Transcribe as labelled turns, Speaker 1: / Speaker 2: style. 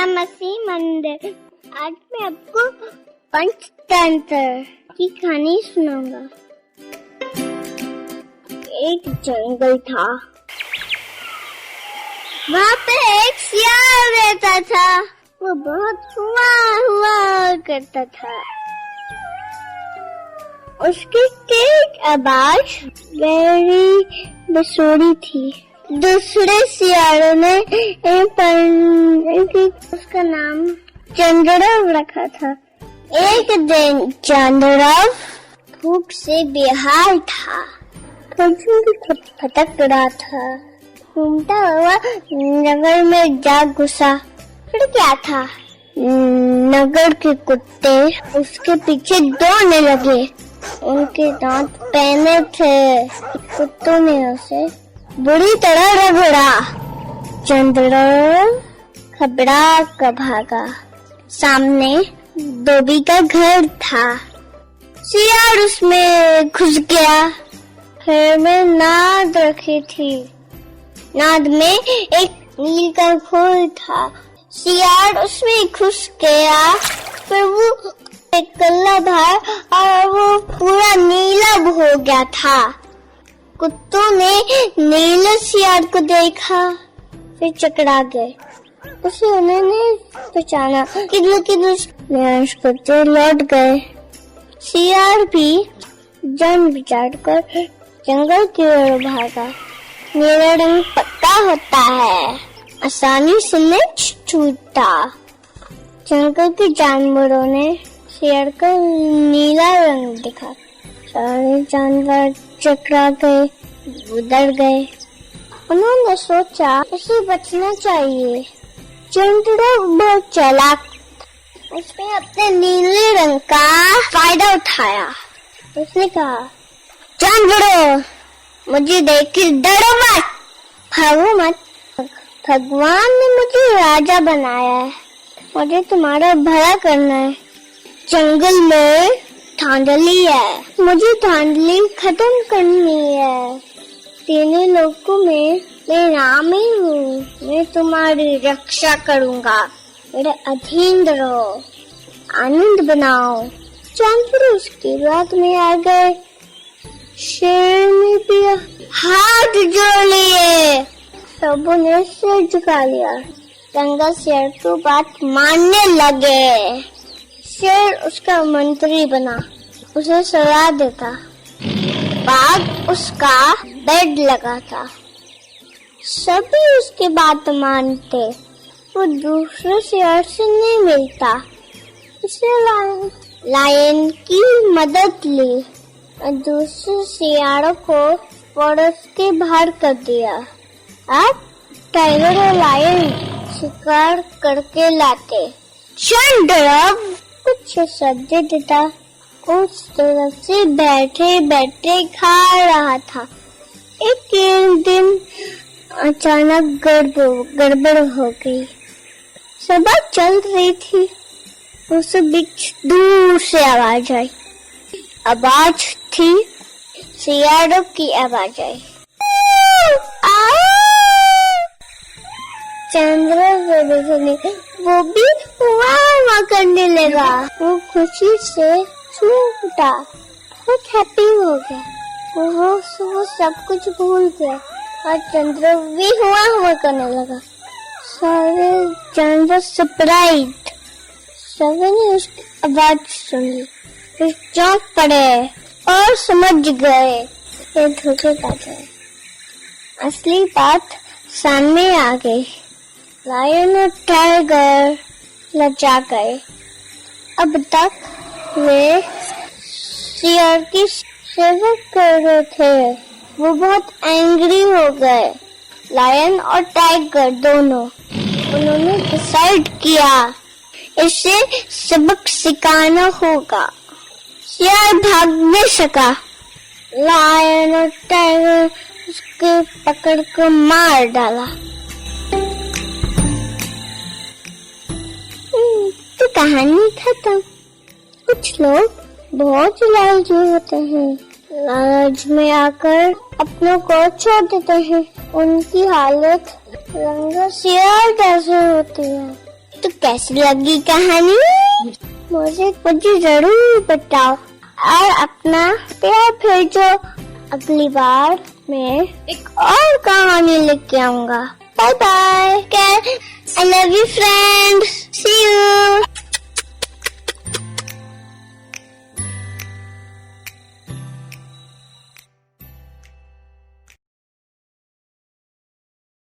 Speaker 1: मसीह मंदिर। आज मैं आपको पंचतंत्र की कहानी सुनाऊंगा। एक जंगल था, वहाँ पे एक सियार रहता था। वो बहुत हुआ करता था। उसकी तेज आवाज गहरी बसोड़ी थी। दूसरे सियारों ने उसका नाम चंद्रव रखा था। एक दिन चंद्रव धूप से बेहाल था, फटक रहा था। घूमता हुआ नगर में जा घुसा। फिर क्या था, नगर के कुत्ते उसके पीछे दौड़ने लगे। उनके दांत पहने थे। कुत्तों ने उसे बुरी तरह रगड़ा। चंद्रव घबरा कर भागा। सामने धोबी का घर था। सियार उसमें घुस गया। घर में नाद रखी थी। नाद में एक नील का फूल था। सियार उसमें घुस गया। फिर वो एक कल्ला था और वो पूरा नीला हो गया था। कुत्तों ने नीले सियार को देखा, फिर चकरा गए। उसे उन्होंने पहचाना। कुत्ते लौट गए। सियार भी जान बचाकर कर जंगल की ओर भागा। नीला रंग पक्का होता है, आसानी से नहीं छूटता। जंगल के जानवरों ने सियार का नीला रंग देखा। सारे जानवर चकरा गए, उधर गए। उन्होंने सोचा इसे बचना चाहिए। चंद्रव बहुत चालाक, उसने अपने नीले रंग का फायदा उठाया। उसने कहा, जानवरों, मुझे देख के डरो मत, भागो मत। भगवान ने मुझे राजा बनाया है, मुझे तुम्हारा भला करना है। जंगल में धांधली है, मुझे धांधली खत्म करनी है। तीनों लोगों में मैं नाम ही हूँ। मैं तुम्हारी रक्षा करूँगा। मेरे अधीन रहो, आनंद बनाओ। जानवर उसकी बात में आ गए। शेर ने भी हाथ जोड़ लिए। सबों ने सिर झुका लिया। जंगल शेर की बात मानने लगे। शेर उसका मंत्री बना, उसे सलाह देता। बाघ उसका बेड लगाता। सभी उसकी बात मानते। वो दूसरे शेर से नहीं मिलता। उसे लायन की मदद ली और दूसरे सियारों को पड़ोस के बाहर कर दिया। अब टाइगर और लायन शिकार करके लाते। चंद्रव कुछ सब्जी देता। उस तरफ से बैठे बैठे खा रहा था। एक दिन अचानक गड़बड़ हो गई। सभा चल रही थी, उस बीच दूर से आवाज आई। आवाज थी सियारों की आवाज आई। चंद्रव वो भी वाह करने लगा। वो खुशी से छूटा, बहुत हैप्पी हो गया। वो सब कुछ भूल गया और चंद्रव भी हुआ करने लगा। सारे जानवर सरप्राइज, सभी ने उसकी आवाज सुनी, फिर चौंक पड़े और समझ गए ये धोखेबाज है। असली बात सामने आ गई। लायन और टाइगर लजा गए। अब तक वे सियार की सेवा कर रहे थे। वो बहुत एंग्री हो गए। लायन और टाइगर दोनों, उन्होंने डिसाइड किया इसे सबक सिखाना होगा। सियार भाग नहीं सका। लायन और टाइगर उसके पकड़ कर मार डाला। तो कहानी खत्म। कुछ लोग बहुत लालची होते हैं, लालच में आकर अपनों को छोड़ देते हैं। उनकी हालत रंग सियार जैसे होती है। तो कैसी लगी कहानी मुझे जरूर बताओ और अपना प्यार भेजो। अगली बार मैं एक और कहानी लेके आऊंगा। Bye bye. I love you friends. See you.